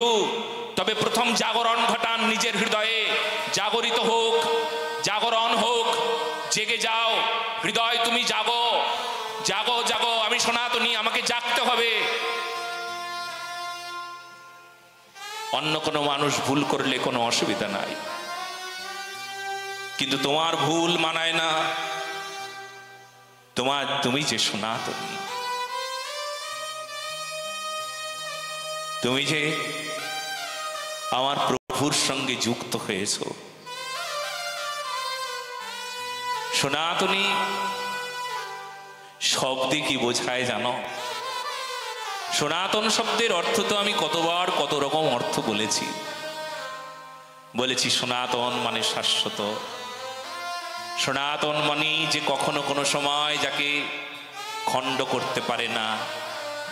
তবে প্রথম জাগরণ ঘটান নিজের হৃদয়ে। জাগরিত হোক, জাগরণ হোক, জেগে যাও হৃদয়, তুমি জাগো, জাগো জাগো, আমি সনাতনী, আমাকে জাগতে হবে। অন্য কোনো মানুষ ভুল করলে কোনো অসুবিধা নাই, কিন্তু তোমার ভুল মানায় না। তুমি যে সনাতনী, তুমি যে আমার প্রভুর সঙ্গে যুক্ত হয়েছ। সনাতনী শব্দে কি বোঝায় জানো? সনাতন শব্দের অর্থ তো আমি কতবার কত রকম অর্থ বলেছি। সনাতন মানে শাশ্বত, সনাতন মানে যে কখনো কোনো সময় যাকে খণ্ড করতে পারে না,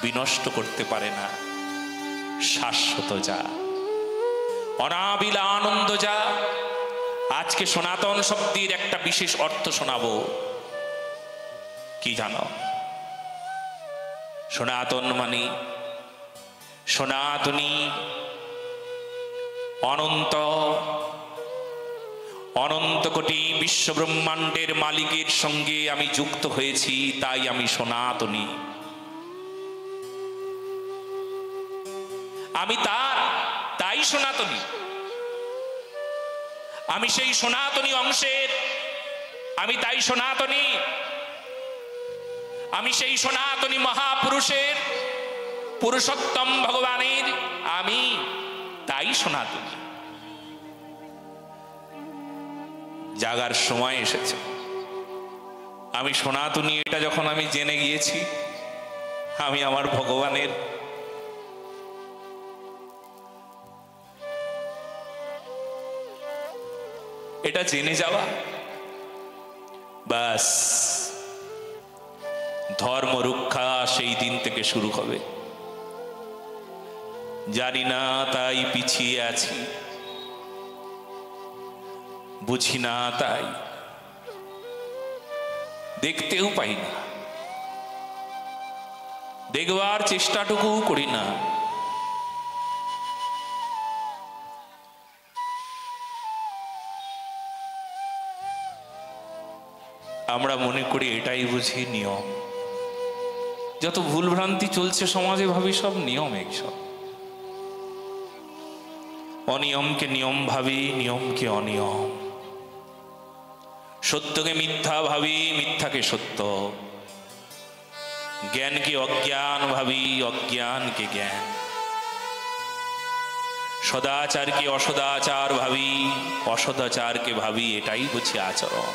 বিনষ্ট করতে পারে না, শাশ্বত যা, অনাবিল আনন্দ যা। আজকে সনাতন শব্দের একটা বিশেষ অর্থ শোনাবো। কি জানো? সনাতন মানে সনাতনী, অনন্ত অনন্ত কোটি বিশ্ব ব্রহ্মাণ্ডের মালিকের সঙ্গে আমি যুক্ত হয়েছি, তাই আমি সনাতনী। আমি তাই সনাতনী। আমি সেই সনাতনী অংশের, আমি তাই সনাতনী। আমি সেই সনাতনী মহাপুরুষের, পুরুষোত্তম ভগবানের আমি, তাই সনাতনী। জাগার সময় এসেছে। আমি সনাতনী এটা যখন আমি জেনে গিয়েছি, আমি আমার ভগবানের এটা জেনে যাওয়া, বাস ধর্ম রক্ষা সেই দিন থেকে শুরু হবে। জানি না তাই পিছিয়ে আছি, বুঝি না তাই দেখতেও পাই না, দেখবার চেষ্টাটুকু করি না। আমরা মনে করি এটাই বুঝি নিয়ম। যত ভুলভ্রান্তি চলছে সমাজে ভাবি সব নিয়ম, এইসব অনিয়মকে নিয়ম ভাবি, নিয়মকে অনিয়ম, সত্যকে মিথ্যা ভাবি, মিথ্যাকে সত্য, জ্ঞানকে অজ্ঞান ভাবি, অজ্ঞানকে জ্ঞান, সদাচারকে অসদাচার ভাবি, অসদাচারকে ভাবি, এটাই বুঝি আচরণ।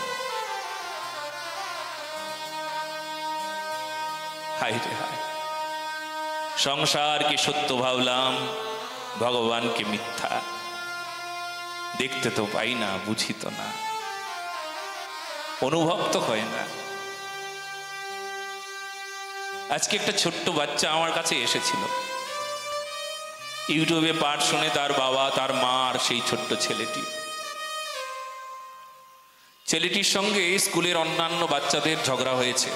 হায় রে হায়, সংসারকে সত্য ভাবলাম, ভগবানকে মিথ্যা। দেখতে তো পাই না, বুঝি তো না, অনুভব তো হয় না। আজকে একটা ছোট্ট বাচ্চা আমার কাছে এসেছিল, ইউটিউবে পাঠ শুনে তার বাবা, তার মা আর সেই ছোট্ট ছেলেটির সঙ্গে স্কুলের অন্যান্য বাচ্চাদের ঝগড়া হয়েছে।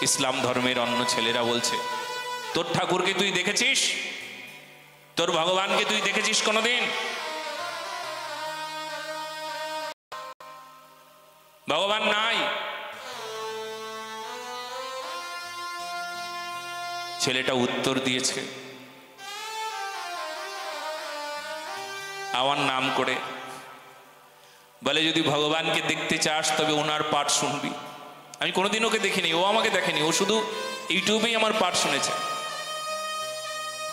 ইসলাম ধর্মের অন্য ছেলেরা বলছে, তোর ঠাকুরকে তুই দেখেছিস? তোর ভগবানকে তুই দেখেছিস কোনোদিন? ভগবান নাই। ছেলেটা উত্তর দিয়েছে আমার নাম করে, বলে যদি ভগবানকে দেখতে চাস তবে ওনার পাঠ শুনবি। আমি কোনোদিন ওকে দেখিনি, ও আমাকে দেখেনি, ও শুধু ইউটিউবেই আমার পাঠ শুনেছে।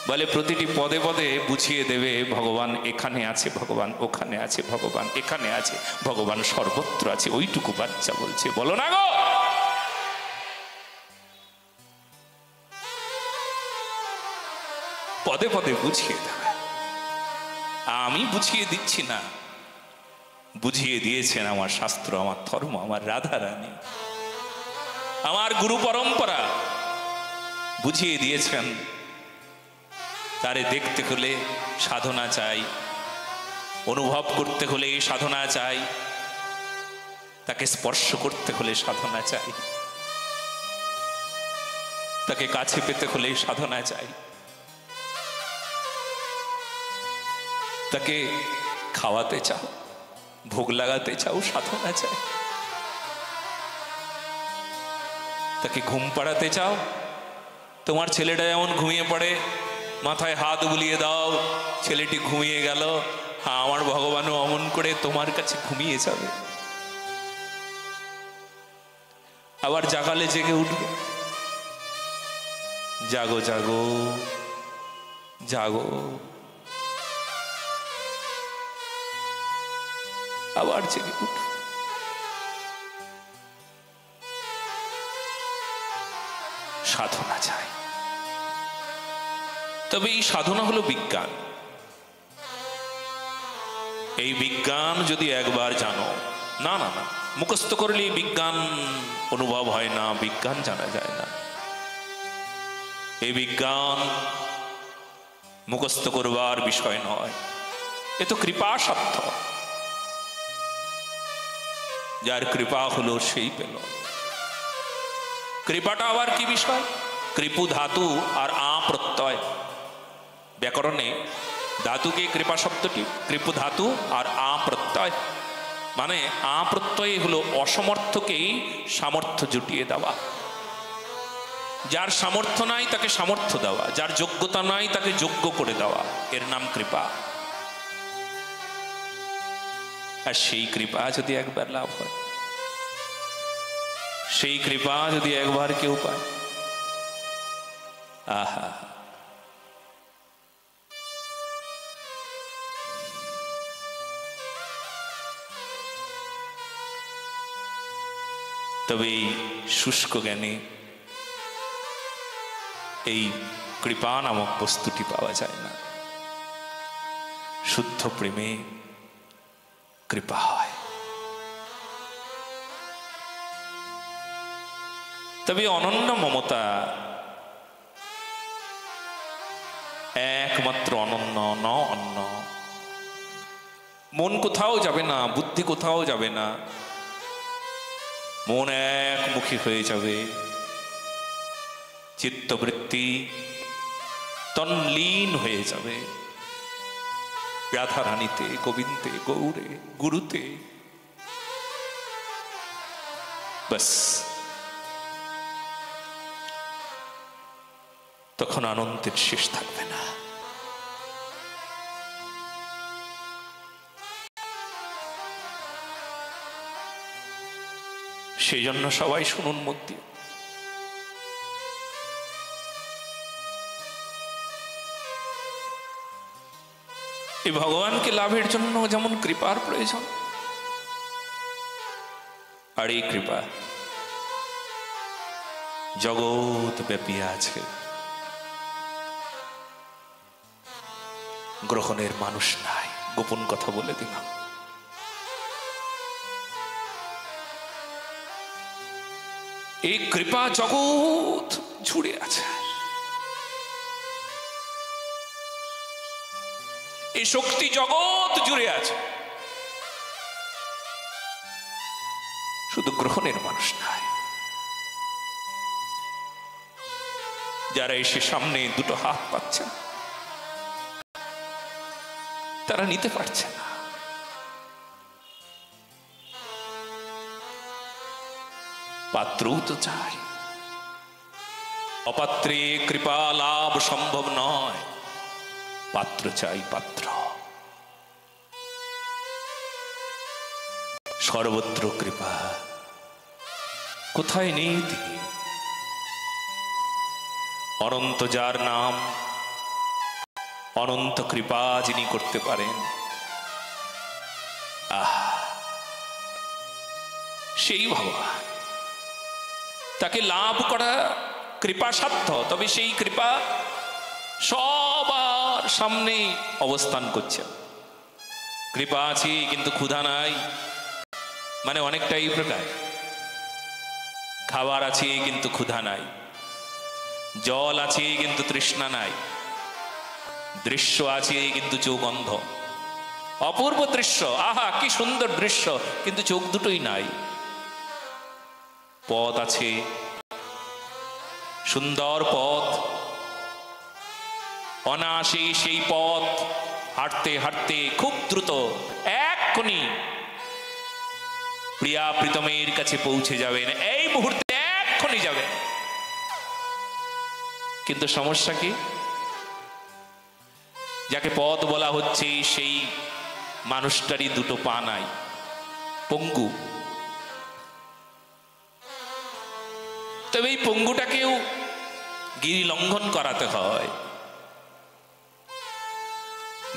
বলে প্রতিটি পদে পদে বুঝিয়ে দেবে ভগবান এখানে আছে, ভগবান ওখানে আছে, ভগবান এখানে আছে, ভগবান সর্বত্র আছে। ওইটুকু বাচ্চা বলছে, বলো না গো। পদে পদে বুঝিয়ে দেবে। আমি বুঝিয়ে দিচ্ছি না, বুঝিয়ে দিয়েছেন আমার শাস্ত্র, আমার ধর্ম, আমার রাধা রানী, আমার গুরু পরম্পরা বুঝিয়ে দিয়েছেন। তারে দেখতে হলে সাধনা চাই, অনুভব করতে হলে সাধনা চাই, তাকে স্পর্শ করতে হলে সাধনা চাই, তাকে কাছে পেতে হলে সাধনা চাই। তাকে খাওয়াতে চাও, ভোগ লাগাতে চাও, সাধনা চাই। তাকে ঘুম পাড়াতে চাও, তোমার ছেলেটা যেমন ঘুমিয়ে পড়ে, মাথায় হাত বুলিয়ে দাও, ছেলেটি ঘুমিয়ে গেল। হ্যাঁ, আমার ভগবানও অমন করে তোমার কাছে ঘুমিয়ে যাবে। আবার জাগালে জেগে উঠবে, জাগো জাগো জাগো, আবার জেগে উঠ। সাধনা চাই। তবে এই সাধনা হলো বিজ্ঞান। এই বিজ্ঞান যদি একবার জানো, না না না, মুখস্থ করলে বিজ্ঞান অনুভব হয় না, বিজ্ঞান জানা যায় না। এই বিজ্ঞান মুখস্থ করবার বিষয় নয়, এ তো কৃপা সাধ্য। যার কৃপা হলো সেই পেল। কৃপাটা আবার কি বিষয়? কৃপু ধাতু আর আ প্রত্যয়। ব্যাকরণে ধাতুকে কৃপা শব্দটি, কৃপু ধাতু আর আ প্রত্যয়, মানে আ প্রত্যয় হলো অসমর্থকেই সামর্থ্য জুটিয়ে দেওয়া। যার সামর্থ্য নাই তাকে সামর্থ্য দেওয়া, যার যোগ্যতা নাই তাকে যোগ্য করে দেওয়া, এর নাম কৃপা। আর সেই কৃপা যদি একবার লাভ হয়, সেই কৃপা যদি একবার কেউ পায়, আহা, তবে এই শুষ্ক জ্ঞানে এই কৃপা নামক বস্তুটি পাওয়া যায় না। শুদ্ধ প্রেমে কৃপা হয়। তবে অনন্য মমতা একমাত্র অনন্য, ন অন্য। মন কোথাও যাবে না, বুদ্ধি কোথাও যাবে না, মন একমুখী হয়ে যাবে। চিত্তবৃত্তি তন্লীন হয়ে যাবে রাধা রানীতে, গোবিন্দে, গৌরে, গুরুতে। বাস তখন আনন্দের শেষ থাকবে না। সেই জন্য সবাই শুনুন মন দিয়ে। এই ভগবানকে লাভের জন্য যেমন কৃপার প্রয়োজন, আর এই কৃপা জগৎ ব্যাপী আছে। গ্রহণের মানুষ নাই, গোপন কথা বলে দিলাম। এই কৃপা জগৎ জুড়ে আছে। এই শক্তি জগৎ জুড়ে আছে, শুধু গ্রহণের মানুষ নাই। যারা এসে সামনে দুটো হাত পাচ্ছেন, তারা নিতে পারছে না। পাত্রও তো চাই। অপাত্রে কৃপা লাভ সম্ভব নয়, পাত্র চাই, পাত্র। সর্বত্র কৃপা, কোথায় নেই তিনি? অনন্ত যার নাম, অনন্ত কৃপা যিনি করতে পারেন, সেই ভগবান। তাকে লাভ করা কৃপা সাধ্য, তবে সেই কৃপা সবার সামনে অবস্থান করছে। কৃপা আছে কিন্তু ক্ষুধা নাই, মানে অনেকটা এই প্রকার। খাবার আছে কিন্তু ক্ষুধা নাই, জল আছে কিন্তু তৃষ্ণা নাই, দৃশ্য আছে কিন্তু চোখ অন্ধ। অপূর্ব দৃশ্য, আহা কি সুন্দর দৃশ্য, কিন্তু চোখ দুটোই নাই। পথ আছে, সুন্দর পথ, অনায়াসে সেই পথ হাঁটতে হাঁটতে খুব দ্রুত এক্ষুনি প্রিয়া প্রীতমের কাছে পৌঁছে যাবেন, এই মুহূর্তে এক্ষুনি যাবেন। কিন্তু সমস্যা কি? যাকে পথ বলা হচ্ছে সেই মানুষটারই দুটো পা নাই, পঙ্গু। তবে এই পঙ্গুটাকেও গিরি লঙ্ঘন করাতে হয়,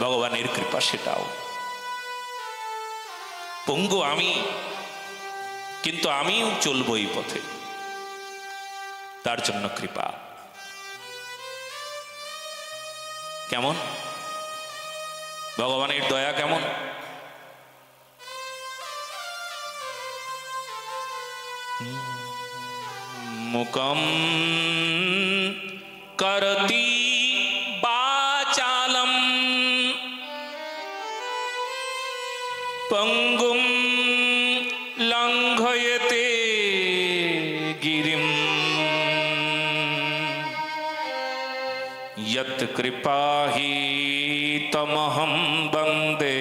ভগবানের কৃপা সেটাও। পঙ্গু আমি, কিন্তু আমিও চলবো এই পথে, তার জন্য কৃপা। কেমন ভগবানের দয়া, কেমন? মুকম করতি বাচালম পঙ্গুম লঙ্ঘয়তে গিরিম यत् कृपा हि तमहं वन्दे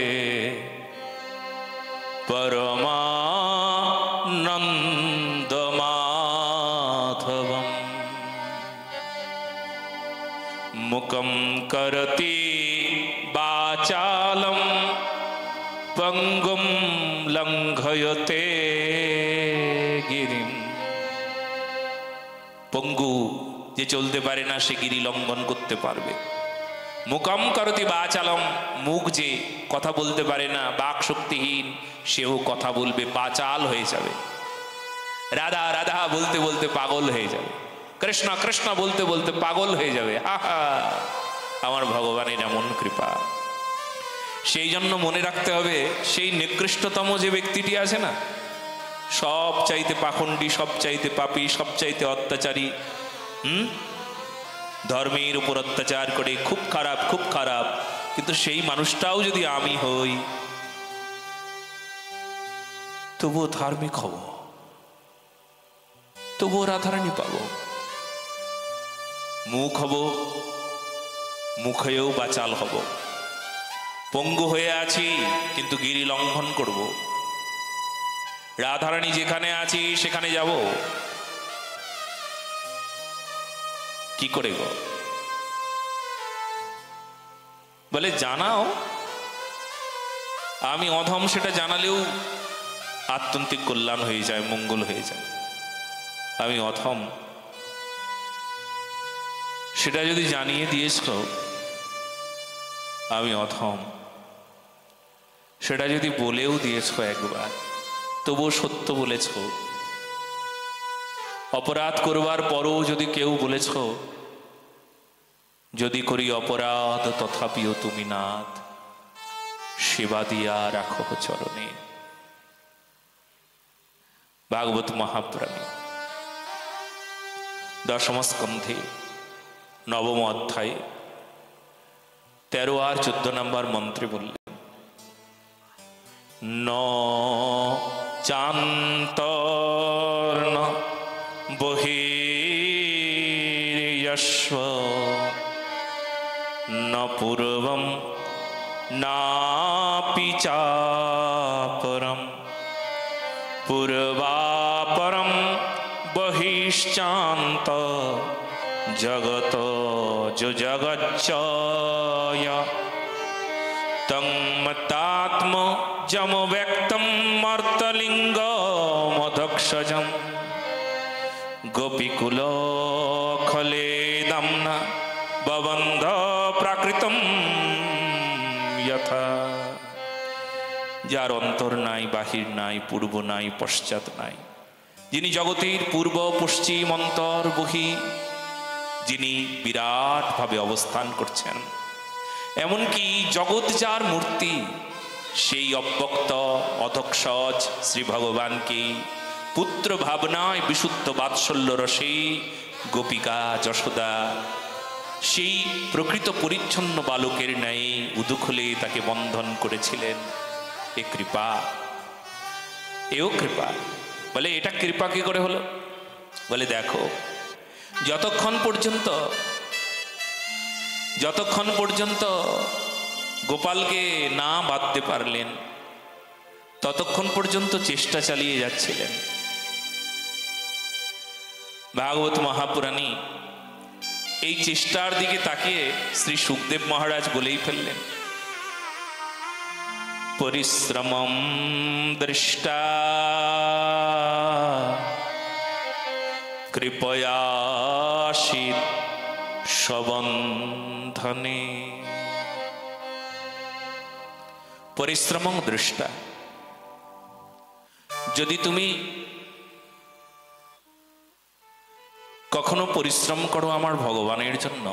परमानन्दमाधवम्। मुखं करति वाचालं पंगुं लंघयते गिरिम। পঙ্গু যে চলতে পারে না সে গিরি লঙ্ঘন করতে পারবে। মুকম করতি বাচালম, মুখ যে কথা বলতে পারে না, বাক শক্তিহীন, সেও কথা বলবে, বাচাল হয়ে যাবে। রাধা রাধা বলতে বলতে পাগল হয়ে যাবে, কৃষ্ণ কৃষ্ণ বলতে বলতে পাগল হয়ে যাবে। আহা, আমার ভগবানের এমন কৃপা। সেই জন্য মনে রাখতে হবে, সেই নিকৃষ্টতম যে ব্যক্তিটি আছে না, সব চাইতে পাখণ্ডী, সব চাইতে পাপী, সব চাইতে অত্যাচারী, ধর্মের উপর অত্যাচার করে, খুব খারাপ খুব খারাপ, কিন্তু সেই মানুষটাও যদি আমি হই, তবুও ধার্মিক হব, তবুও রাধারানী পাব। মুখ হব, মুখেও বাচাল হব। পঙ্গু হয়ে আছি কিন্তু গিরি লঙ্ঘন করব। রাধারানী যেখানে আছি সেখানে যাব। কি করে গো? বলে জানাও। আমি অধম সেটা জানালেও আত্যন্তিক কল্যাণ হয়ে যায়, মঙ্গল হয়ে যায়। আমি অধম সেটা যদি জানিয়ে দিয়েছ, আমি অধম সেটা যদি বলেও দিয়েছ একবার, তবুও সত্য বলেছ। অপরাধ করবার পরও যদি কেউ বলেছ, যদি করি অপরাধ তথাপিও তুমি নাথ, সেবা দিয়া রাখো চরণে। ভাগবত মহাপুরাণে 10ম স্কন্ধে 9ম অধ্যায়ে 13 আর 14 নম্বর মন্ত্রে বললেন, ন চান্তর্ন বহির্যস্ব ন পূর্বম নাপি চাপরম পূর্বাপরম বহিশ্চান্ত জগত জগচ্চয় তন্মত্তাত্ম যম ব্যক্তম মর্তলিঙ্গ মধক্ষজম গোপীকুল খলেদম্না ববন্ধ প্রাকৃতম যথা। যার অন্তর নাই, বাহির নাই, পূর্ব নাই, পশ্চাৎ নাই, যিনি জগতের পূর্ব পশ্চিম অন্তর বহি, যিনি বিরাট ভাবে অবস্থান করছেন, এমনকি জগৎ যার মূর্তি, সেই অব্যক্ত অধক্ষজ শ্রী ভগবানকে পুত্র ভাবনায় বিশুদ্ধ বাৎসল্য রসে গোপিকা যশোদা সেই প্রকৃত পরিচ্ছন্ন বালকের ন্যায় উদুখলে তাকে বন্ধন করেছিলেন। এ কৃপা, এও কৃপা। বলে এটা কৃপা কি করে হলো? বলে দেখো, যতক্ষণ পর্যন্ত গোপালকে না বাঁধতে পারলেন, ততক্ষণ পর্যন্ত চেষ্টা চালিয়ে যাচ্ছিলেন। ভাগবত মহাপুরাণী এই চেষ্টার দিকে তাকিয়ে শ্রী সুখদেব মহারাজ বলেই ফেললেন, পরিশ্রমম দৃষ্টা কৃপয়াশীত সবন্ধনে। পরিশ্রমং দৃষ্টা, যদি তুমি কখনো পরিশ্রম করো আমার ভগবানের জন্য,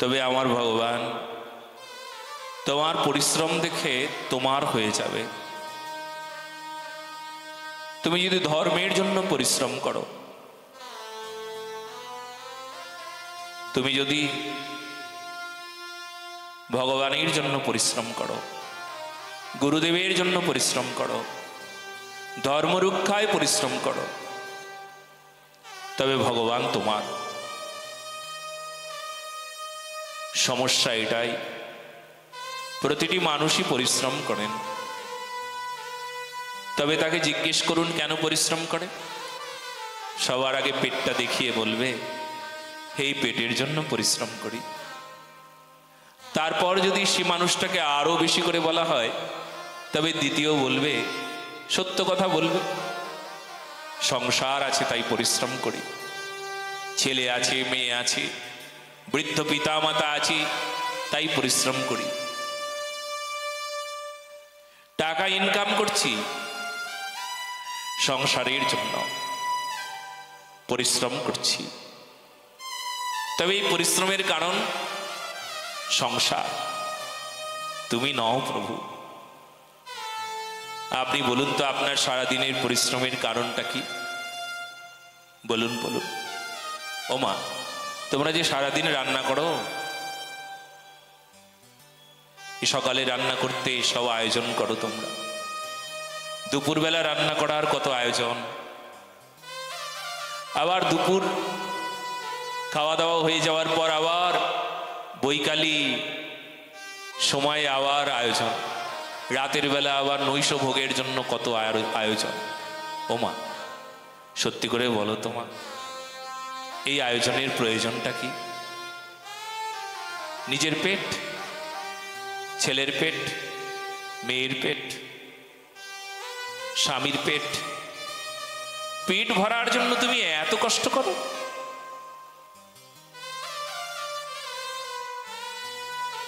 তবে আমার ভগবান তোমার পরিশ্রম দেখে তোমার হয়ে যাবে। তুমি যদি ধর্মের জন্য পরিশ্রম করো, তুমি যদি ভগবানের জন্য পরিশ্রম করো, গুরুদেবের জন্য পরিশ্রম করো, ধর্ম রক্ষায় পরিশ্রম করো, তবে ভগবান তোমার। সমস্যা এটাই, প্রতিটি মানুষই পরিশ্রম করেন, তবে তাকে জিজ্ঞেস করুন কেন পরিশ্রম করে। সবার আগে পেটটা দেখিয়ে বলবে এই পেটের জন্য পরিশ্রম করি। তারপর যদি সে মানুষটাকে আরো বেশি করে বলা হয়, তবে দ্বিতীয় বলবে, সত্য কথা বলবে, সংসার আছে তাই পরিশ্রম করি, ছেলে আছে, মেয়ে আছে, বৃদ্ধ পিতা মাতা আছে তাই পরিশ্রম করি, টাকা ইনকাম করছি সংসারের জন্য, পরিশ্রম করছি। তবে এই পরিশ্রমের কারণ সংসার, তুমি নও প্রভু। আপনি বলুন তো আপনার সারাদিনের পরিশ্রমের কারণটা কি? বলুন বলুন। ও মা, তোমরা যে সারাদিন রান্না করো, সকালে রান্না করতে সব আয়োজন করো তোমরা, দুপুরবেলা রান্না করার কত আয়োজন, আবার দুপুর খাওয়া দাওয়া হয়ে যাওয়ার পর আবার বৈকালী সময়ে আবার আয়োজন, রাতের বেলা আবার নৈশ ভোগের জন্য কত আয়োজন। ও মা, সত্যি করে বলো তোমা, এই আয়োজনের প্রয়োজনটা কি? নিজের পেট, ছেলের পেট, মেয়ের পেট, স্বামীর পেট, পেট ভরার জন্য তুমি এত কষ্ট করো?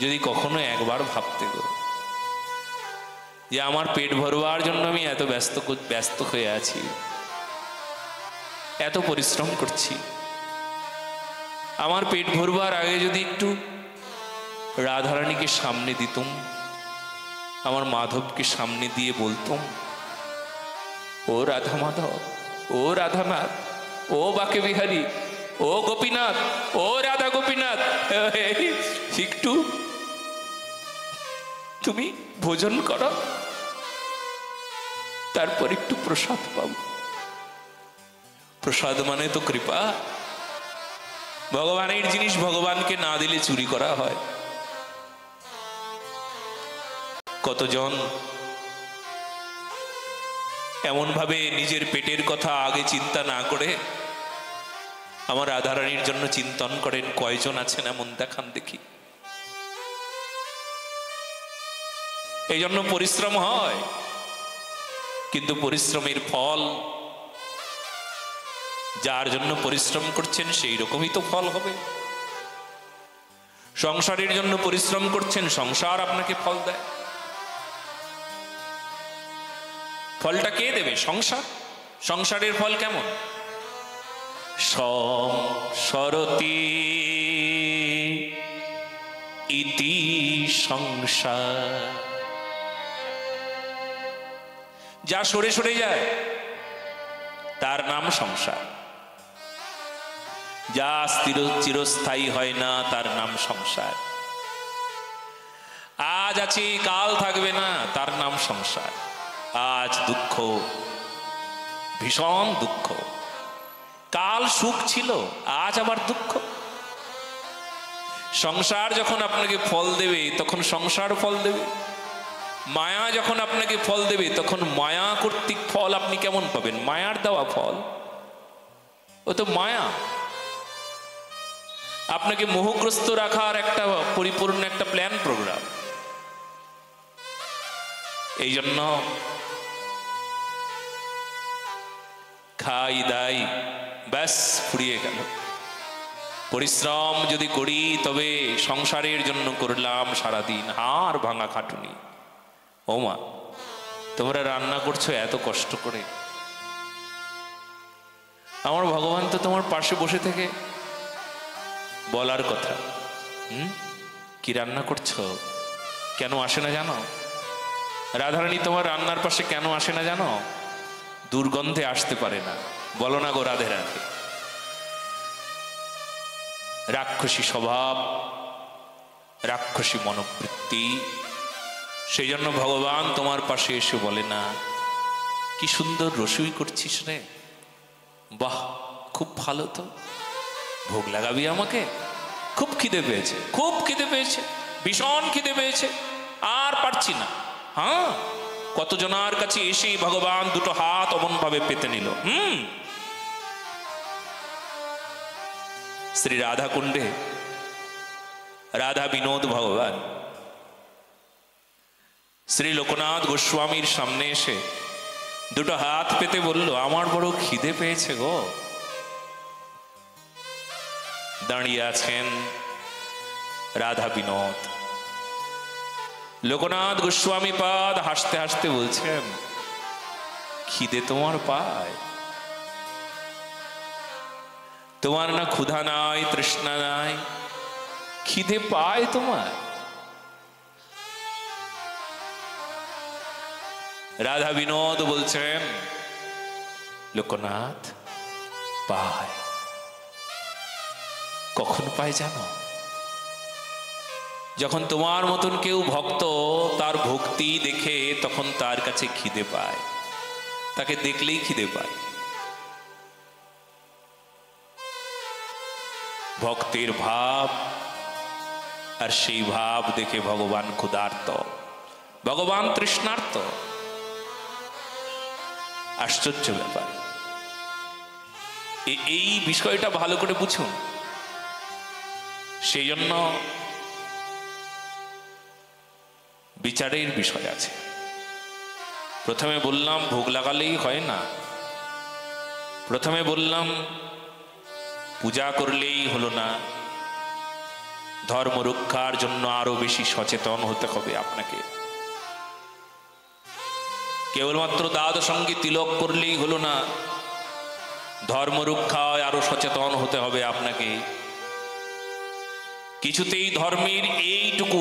যদি কখনো একবার ভাবতে গো যে আমার পেট ভরবার জন্য আমি এত ব্যস্ত হয়ে আছি, এত পরিশ্রম করছি, আমার পেট ভরবার আগে যদি একটু রাধারানীকে সামনে দিতুম, আমার মাধবকে সামনে দিয়ে বলতুম, ও রাধা মাধব, ও রাধানাথ, ও বাকে বিহারী, ও গোপীনাথ, ও রাধা গোপীনাথ, একটু তুমি ভোজন করো, তারপর একটু প্রসাদ পাবো। প্রসাদ মানে তো কৃপা। ভগবানের জিনিস ভগবানকে না দিলে চুরি করা হয়। কতজন এমন ভাবে নিজের পেটের কথা আগে চিন্তা না করে আমার রাধারানীর জন্য চিন্তন করেন, কয়জন আছেন এমন দেখান দেখি। এই জন্য পরিশ্রম হয়, কিন্তু পরিশ্রমের ফল, যার জন্য পরিশ্রম করছেন সেই রকমই তো ফল হবে। সংসারের জন্য পরিশ্রম করছেন, সংসার আপনাকে ফল দেয়। ফলটা কে দেবে? সংসার। সংসারের ফল কেমন? সংসরতি ইতি সংসার, যা সরে সরে যায় তার নাম সংসার, যা চিরস্থায়ী হয় না তার নাম সংসার, আজ আছে কাল থাকবে না তার নাম সংসার। আজ দুঃখ, ভীষণ দুঃখ, কাল সুখ ছিল, আজ আবার দুঃখ। সংসার যখন আপনাকে ফল দেবে তখন সংসার ফল দেবে, মায়া যখন আপনাকে ফল দেবে তখন মায়া কর্তৃক ফল আপনি কেমন পাবেন? মায়ার দেওয়া ফল, ও তো মায়া। আপনাকে মোহগ্রস্ত রাখার একটা পরিপূর্ণ একটা প্ল্যান প্রোগ্রাম। এই জন্য খাই দাই ব্যাস ফুরিয়ে গেল। পরিশ্রম যদি করি তবে সংসারের জন্য করলাম সারাদিন হাড় ভাঙা খাটুনি। ও মা, তোমরা রান্না করছো এত কষ্ট করে, আমার ভগবান তো তোমার পাশে বসে থেকে বলার কথা, কি রান্না করছো, কেন আসে না জানো? রাধারানী তোমার রান্নার পাশে কেন আসে না জানো? দুর্গন্ধে আসতে পারে না। বলো না গো রাধে রাধে। রাক্ষসী স্বভাব, রাক্ষসী মনোবৃত্তি, সেই জন্য ভগবান তোমার পাশে এসে বলে না, কি সুন্দর রসুই করছিস রে, বাহ খুব ভালো, তো ভোগ লাগাবি আমাকে? খুব খিদে পেয়েছে, খুব খিদে পেয়েছে, ভীষণ খিদে পেয়েছে, আর পারছি না। হ্যাঁ, কতজনার কাছে এসেই ভগবান দুটো হাত অমন ভাবে পেতে নিল। শ্রী রাধা কুণ্ডে রাধা বিনোদ ভগবান শ্রী লোকনাথ গোস্বামীর সামনে এসে দুটো হাত পেতে বলল, আমার বড় খিদে পেয়েছে গো। দাঁড়িয়ে আছেন রাধা বিনোদ। লোকনাথ গোস্বামী পাদ হাসতে হাসতে বলছেন, খিদে তোমার পায়? তোমার না ক্ষুধা নাই, তৃষ্ণা নাই, খিদে পায় তোমার? রাধা বিনোদ বলছেন, লোকনাথ পায়। কখন পায় জানো? যখন তোমার মতন কেউ ভক্ত তার ভক্তি দেখে তখন তার কাছে খিদে পায়, তাকে দেখলেই খিদে পায়। ভক্তের ভাব, আর সেই ভাব দেখে ভগবান ক্ষুধার্ত, ভগবান তৃষ্ণার্ত। আশ্চর্য ব্যাপার। এই বিষয়টা ভালো করে বুঝুন। সেই জন্য বিচারের বিষয় আছে। প্রথমে বললাম ভোগ লাগালেই হয় না, প্রথমে বললাম পূজা করলেই হলো না, ধর্ম রক্ষার জন্য আরো বেশি সচেতন হতে হবে আপনাকে। কেবলমাত্র দ্বাদশাঙ্গী তিলক করলেই হলো না, ধর্ম রক্ষায় আরো সচেতন হতে হবে আপনাকে। কিছুতেই ধর্মের এইটুকু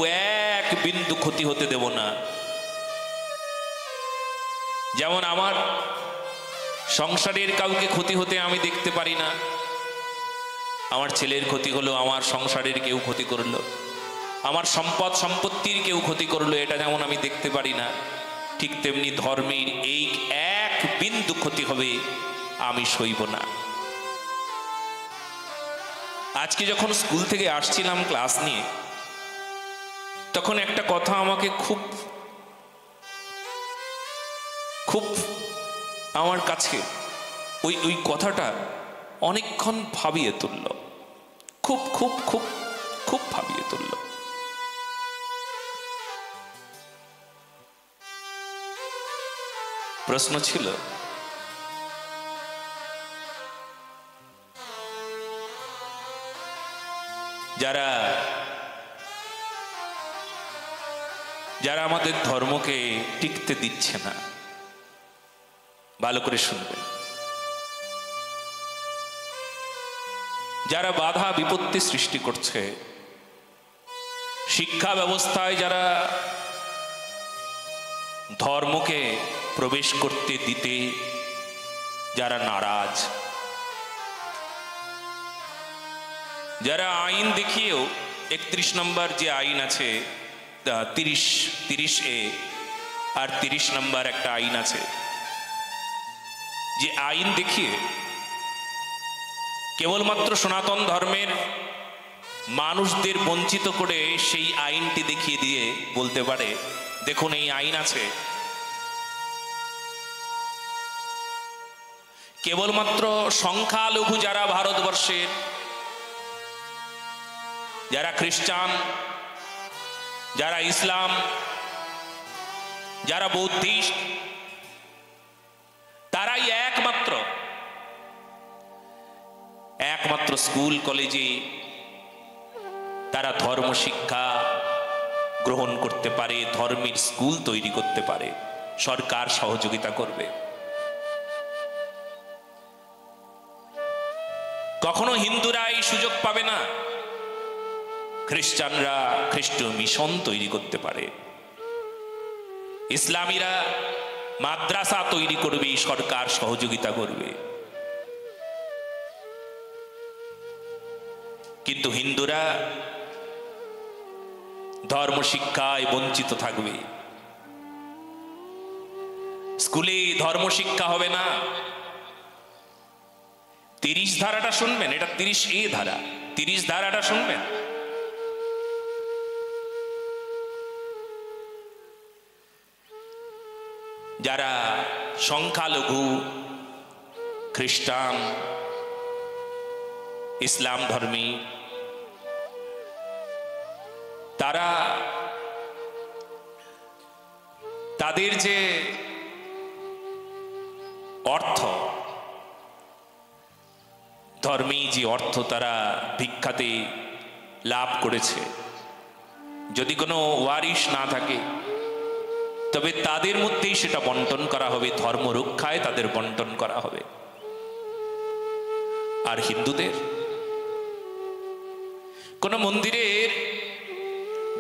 এক বিন্দু ক্ষতি হতে দেব না। যেমন আমার সংসারের কাউকে ক্ষতি হতে আমি দেখতে পারি না। আমার ছেলের ক্ষতি হলো, আমার সংসারের কেউ ক্ষতি করলো, আমার সম্পদ সম্পত্তির কেউ ক্ষতি করলো, এটা যেমন আমি দেখতে পারি না, ঠিক তেমনি ধর্মের এই এক বিন্দু ক্ষতি হবে আমি সইব না। আজকে যখন স্কুল থেকে আসছিলাম ক্লাস নিয়ে, তখন একটা কথা আমাকে খুব খুব আমার কাছে ওই কথাটা অনেকক্ষণ ভাবিয়ে তুলল, খুব খুব খুব খুব ভাবিয়ে তুলল। প্রশ্ন ছিল, যারা যারা আমাদের ধর্মকে টিকতে দিচ্ছে না, ভালো করে শুনবেন, যারা বাধা বিপত্তি সৃষ্টি করছে, শিক্ষা ব্যবস্থায় যারা ধর্মকে প্রবেশ করতে দিতে যারা নারাজ, যারা আইন দেখিয়েও 31 নম্বর যে আইন আছে 30A আর 30 নম্বর একটা আইন আছে, যে আইন দেখিয়ে কেবলমাত্র সনাতন ধর্মের মানুষদের বঞ্চিত করে সেই আইনটি দেখিয়ে দিয়ে বলতে পারে, দেখুন এই আইন আছে। কেবলমাত্র সংখ্যালঘু যারা ভারতবর্ষের, যারা খ্রিস্টান, যারা ইসলাম, যারা বৌদ্ধিস্ট, তারাই একমাত্র স্কুল কলেজে তারা ধর্ম শিক্ষা গ্রহণ করতে পারে, ধর্মের স্কুল তৈরি করতে পারে। সরকার সহযোগিতা করবে। কখনো হিন্দুরা এই সুযোগ পাবে না। খ্রিস্টানরা খ্রিস্ট মিশন তৈরি করতে পারে, ইসলামীরা মাদ্রাসা তৈরি করবে, সরকার সহযোগিতা করবে। কিন্তু হিন্দুরা ধর্ম শিক্ষায় বঞ্চিত থাকবে। স্কুলে ধর্ম শিক্ষা হবে না। 30 ধারাটা শুনবেন, এটা 30A ধারা। 30 ধারাটা শুনবেন। যারা সংখ্যালঘু, খ্রিস্টান, ইসলাম ধর্মী, তারা তাদের যে অর্থ, ধর্মী যে অর্থ তারা ভিক্ষাতে লাভ করেছে, যদি কোনো ওয়ারিশ না থাকে তবে তাদের মধ্যেই সেটা বন্টন করা হবে, ধর্ম রক্ষায় তাদের বন্টন করা হবে। আর হিন্দুদের কোন মন্দিরের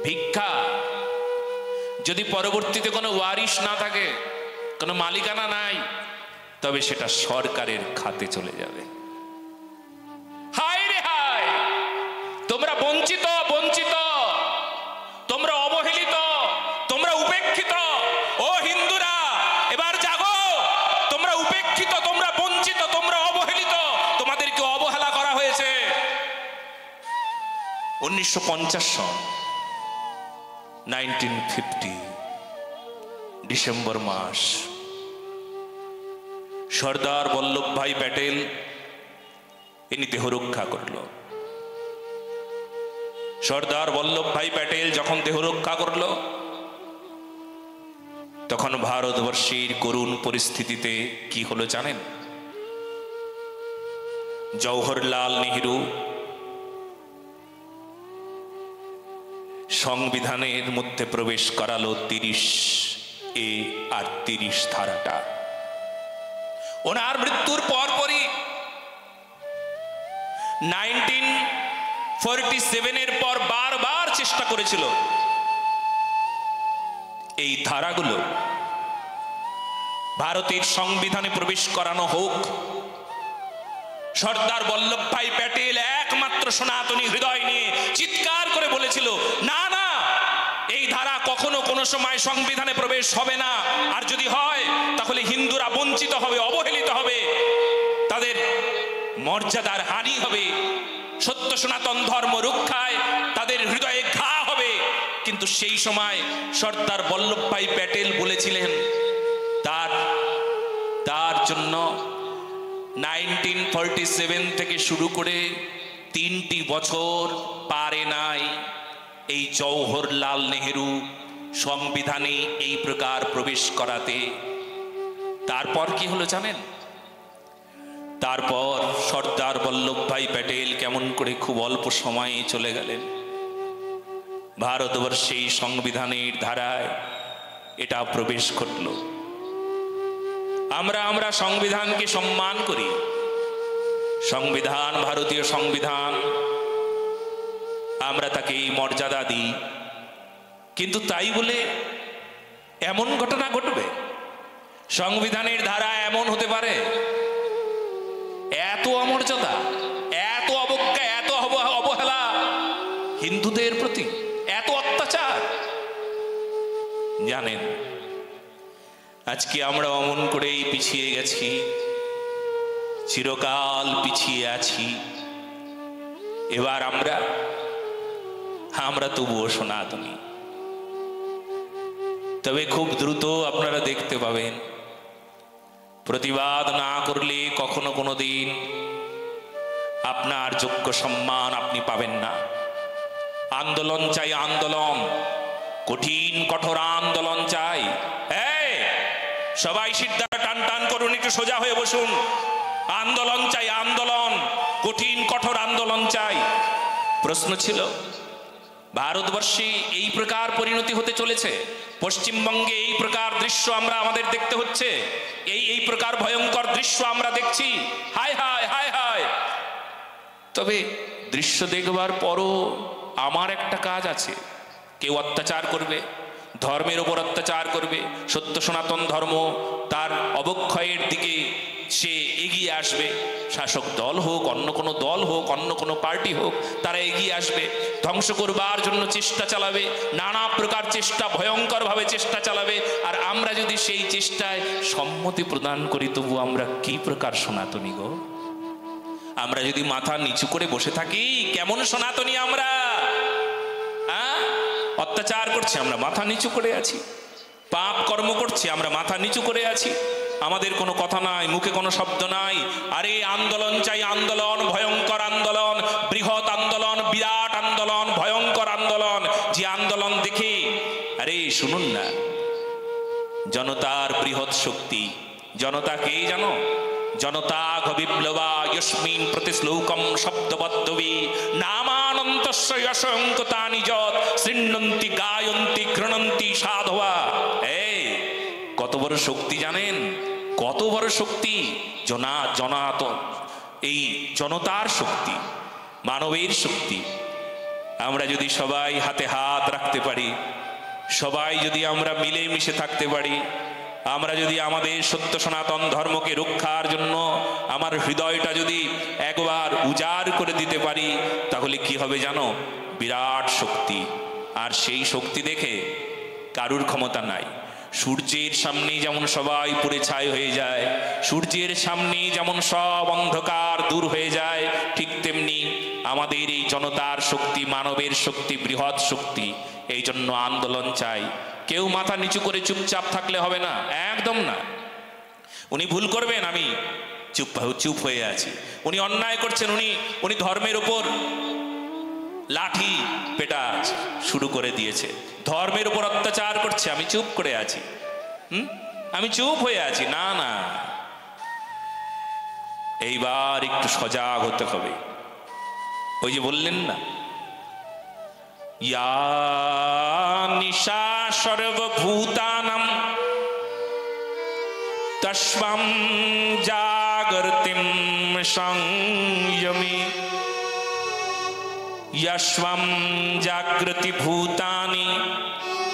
ভিক্ষা যদি পরবর্তীতে কোনো ওয়ারিশ না থাকে, কোনো মালিকানা নাই, তবে সেটা সরকারের খাতে চলে যাবে। হায় রে হায়, তোমরা বঞ্চিত, তোমরা অবহেলিত, তোমরা উপেক্ষিত। ও হিন্দুরা, এবার জাগো। তোমরা উপেক্ষিত, তোমরা বঞ্চিত, তোমরা অবহেলিত, তোমাদেরকে অবহেলা করা হয়েছে। 1950 সন, 1950 ডিসেম্বর মাস, সর্দার বল্লভভাই প্যাটেল ইনি দেহ রক্ষা করল। সর্দার বল্লভভাই প্যাটেল যখন দেহ রক্ষা করল, তখন ভারতবর্ষের করুণ পরিস্থিতিতে কি হলো জানেন? জওহরলাল নেহেরু সংবিধানের মধ্যে প্রবেশ করালো 30A আর 30 ধারাটা। ওনার মৃত্যুর পরপরই 1947 পর বারবার চেষ্টা করেছিল এই ধারাগুলো ভারতের সংবিধানে প্রবেশ করানো হোক। সর্দার বল্লভভাই প্যাটেল একমাত্র সনাতনী হৃদয় নিয়ে চিৎকার করে বলেছিল, না না, এই ধারা কখনো কোনো সময় সংবিধানে প্রবেশ হবে না। আর যদি হয় তাহলে হিন্দুরা বঞ্চিত হবে, অবহেলিত হবে, তাদের মর্যাদার হানি হবে, সত্য সনাতন ধর্ম রক্ষায় তাদের হৃদয়ে ঘা হবে। কিন্তু সেই সময় সর্দার বল্লভভাই প্যাটেল বলেছিলেন, তার জন্য 1947 থেকে শুরু করে 3টি বছর পারে নাই এই জওহরলাল নেহেরু সংবিধানে এই প্রকার প্রবেশ করাতে। তারপর কি হলো জানেন? তারপর সর্দার বল্লভভাই প্যাটেল কেমন করে খুব অল্প সময়ে চলে গেলেন। ভারতবর্ষে সংবিধানের ধারায় এটা প্রবেশ ঘটল। আমরা সংবিধানকে সম্মান করি, সংবিধান, ভারতীয় সংবিধান, আমরা তাকে মর্যাদা দিই। কিন্তু তাই বলে এমন ঘটনা ঘটবে? সংবিধানের ধারা এমন হতে পারে? এত অমর্যাদা, এত অবজ্ঞা, এত অবহেলা হিন্দুদের প্রতি, এত অত্যাচার। জানেন, আজকে আমরা অমন করেই পিছিয়ে গেছি, চিরকাল পিছিয়ে আছি। এবার আমরা আমরা তবুও সনাতনী। তবে খুব দ্রুত আপনারা দেখতে পাবেন, প্রতিবাদ না করলে কখনো কোনো দিন আপনার যোগ্য সম্মান আপনি পাবেন না। আন্দোলন চাই, আন্দোলন, কঠিন কঠোর আন্দোলন চাই। সবাই সিদ্ধান্ত টান টান করুন, একটু সোজা হয়ে বসুন। আন্দোলন চাই, আন্দোলন, কঠিন কঠোর আন্দোলন চাই। প্রশ্ন ছিল, ভারতবর্ষে এই প্রকার পরিণতি হতে চলেছে, পশ্চিমবঙ্গে এই প্রকার দৃশ্য আমরা আমাদের দেখতে হচ্ছে, এই প্রকার ভয়ঙ্কর দৃশ্য আমরা দেখছি। হায় হায় হায় হায়। তবে দৃশ্য দেখবার পরও আমার একটা কাজ আছে। কেউ অত্যাচার করবে, ধর্মের ওপর অত্যাচার করবে, সত্য সনাতন ধর্ম তার অবক্ষয়ের দিকে সে এগিয়ে আসবে। শাসক দল হোক, অন্য কোনো দল হোক, অন্য কোনো পার্টি হোক, তারা এগিয়ে আসবে, ধ্বংস করবার জন্য চেষ্টা চালাবে, নানা প্রকার চেষ্টা, ভয়ঙ্করভাবে চেষ্টা চালাবে। আর আমরা যদি সেই চেষ্টায় সম্মতি প্রদান করি, তবু আমরা কি প্রকার সনাতনী গো? আমরা যদি মাথা নিচু করে বসে থাকি, কেমন সনাতনী আমরা? অত্যাচার করছে, আমরা মাথা নিচু করে আছি। পাপ কর্ম করছে, আমরা মাথা নিচু করে আছি। আমাদের কোনো কথা নাই, মুখে কোনো শব্দ নাই। আরে আন্দোলন চাই, আন্দোলন, ভয়ঙ্কর আন্দোলন, বৃহৎ আন্দোলন, বিরাট আন্দোলন, ভয়ঙ্কর আন্দোলন। যে আন্দোলন দেখে, আরে শুনুন না, জনতার বৃহৎ শক্তি। জনতা কে জানো? জনতা বিপ্লবা যস্মিন প্রতিশ্লোকম শব্দবদ্ধবি নামানন্তস্য যশঙ্কতানি যৎ শৃণ্বন্তি গায়ন্তি গৃণন্তি সাধবা। কত বড় শক্তি জানেন? কত বড় শক্তি! জনাতন, এই জনতার শক্তি, মানবের শক্তি। আমরা যদি সবাই হাতে হাত রাখতে পারি, সবাই যদি আমরা মিলেমিশে থাকতে পারি, আমরা যদি আমাদের সত্য সনাতন ধর্মকে রক্ষার জন্য আমার হৃদয়টা যদি একবার উজাড় করে দিতে পারি, তাহলে কি হবে জানো? বিরাট শক্তি। আর সেই শক্তি দেখে কারুর ক্ষমতা নাই। সূর্যের সামনে যেমন সবাই পুড়ে ছাই হয়ে যায়, সূর্যের সামনে যেমন সব অন্ধকার দূর হয়ে যায়, ঠিক তেমনি আমাদের এই জনতার শক্তি, মানবের শক্তি, বৃহৎ শক্তি। এই জন্য আন্দোলন চাই। কেউ মাথা নিচু করে চুপচাপ থাকলে হবে না, একদম না। উনি ভুল করবেন, আমি চুপ হয়ে আছি। উনি অন্যায় করছেন, উনি ধর্মের উপর লাঠি পেটা শুরু করে দিয়েছে, ধর্মের উপর অত্যাচার করছে, আমি চুপ করে আছি। আমি চুপ হয়ে আছি। না না, এইবার একটু সজাগ হতে হবে। ওই যে বললেন না, ইয়া নিশা সর্বভূতানাম তস্বাম জাগর্তিম সংযমে यस्वं जागृति भूतानि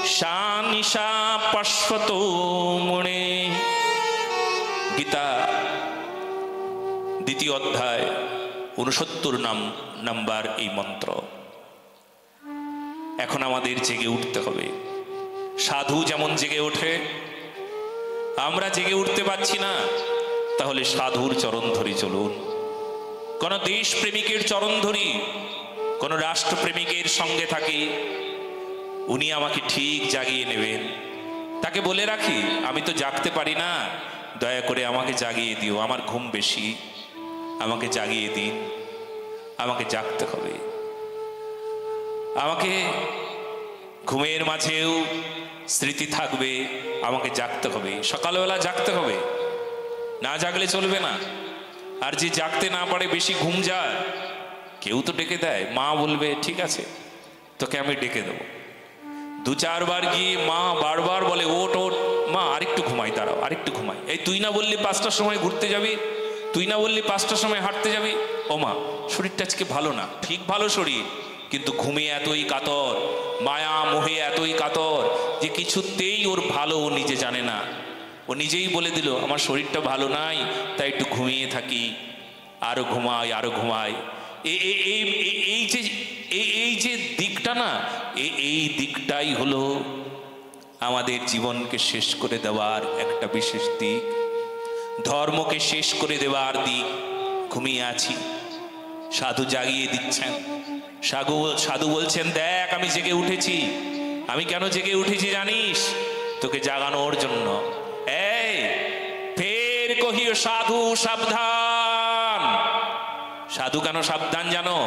सा निशा पश्वतो मुने। गीता द्वितीय अध्याय 69 নম্বর এই মন্ত্র। এখন আমাদের জেগে উঠতে হবে। সাধু যেমন জেগে ওঠে, আমরা জেগে উঠতে পারছি না, তাহলে সাধুর চরণ ধরে চলুন। কোন দেশ প্রেমিকের চরণ ধরি, কোন রাষ্ট্রপ্রেমিকের সঙ্গে থাকি, উনি আমাকে ঠিক জাগিয়ে নেবেন। তাকে বলে রাখি, আমি তো জাগতে পারি না, দয়া করে আমাকে জাগিয়ে দিও, আমার ঘুম বেশি, আমাকে জাগিয়ে দিন। আমাকে জাগতে হবে। আমাকে ঘুমের মাঝেও স্মৃতি থাকবে, আমাকে জাগতে হবে। সকালবেলা জাগতে হবে, না জাগলে চলবে না। আর যে জাগতে না পারে, বেশি ঘুম যায়, কেউ তো ডেকে দেয়, মা বলবে ঠিক আছে তোকে আমি ডেকে দেবো। 2-4 বার গিয়ে মা বারবার বলে ওঠ ওঠ, মা আরেকটু ঘুমাই, দাঁড়াও আরেকটু ঘুমাই। এই তুই না বললি 5টার সময় ঘুরতে যাবি, তুই না বললি 5টার সময় হাঁটতে যাবি। ও মা, শরীরটা আজকে ভালো না। ঠিক ভালো শরীর, কিন্তু ঘুমে এতই কাতর, মায়া মোহে এতই কাতর যে কিছুতেই ওর ভালো ও নিজে জানে না। ও নিজেই বলে দিল আমার শরীরটা ভালো নাই, তাই একটু ঘুমিয়ে থাকি, আরো ঘুমাই আরো ঘুমাই। এই যে দিকটা না, এই দিকটাই হলো আমাদের জীবনকে শেষ করে দেওয়ার একটা বিশেষ দিক, ধর্মকে শেষ করে দেওয়ার দিক। ঘুমিয়ে আছি, সাধু জাগিয়ে দিচ্ছেন, সাধু বলছেন, দেখ আমি জেগে উঠেছি। আমি কেন জেগে উঠেছি জানিস? তোকে জাগানোর জন্য। এই ফের কহিও সাধু সাবধান। সাধু কেন সাবধান জানো?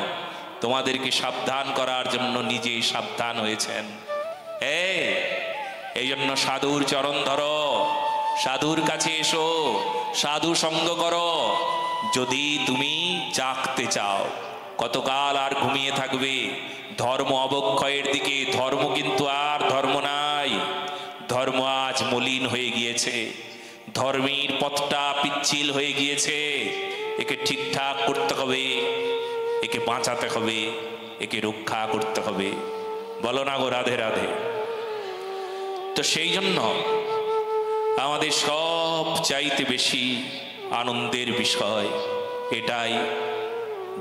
তোমাদেরকে সাবধান করার জন্য নিজেই সাবধান হয়েছেন। এই জন্য সাধুর চরণ ধরো, সাধুর কাছে এসো, সাধু সঙ্গ করো। যদি তুমি জাগতে চাও, কতকাল আর ঘুমিয়ে থাকবে? ধর্ম অবক্ষয়ের দিকে। ধর্ম কিন্তু আর ধর্ম নাই। ধর্ম আজ মলিন হয়ে গিয়েছে, ধর্মের পথটা পিচ্ছিল হয়ে গিয়েছে। একে ঠিকঠাক করতে হবে, একে বাঁচাতে হবে, একে রক্ষা করতে হবে। বলো না গো রাধে রাধে। তো সেই জন্য আমাদের সব চাইতে বেশি আনন্দের বিষয় এটাই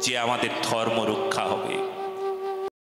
যে আমাদের ধর্ম রক্ষা হবে।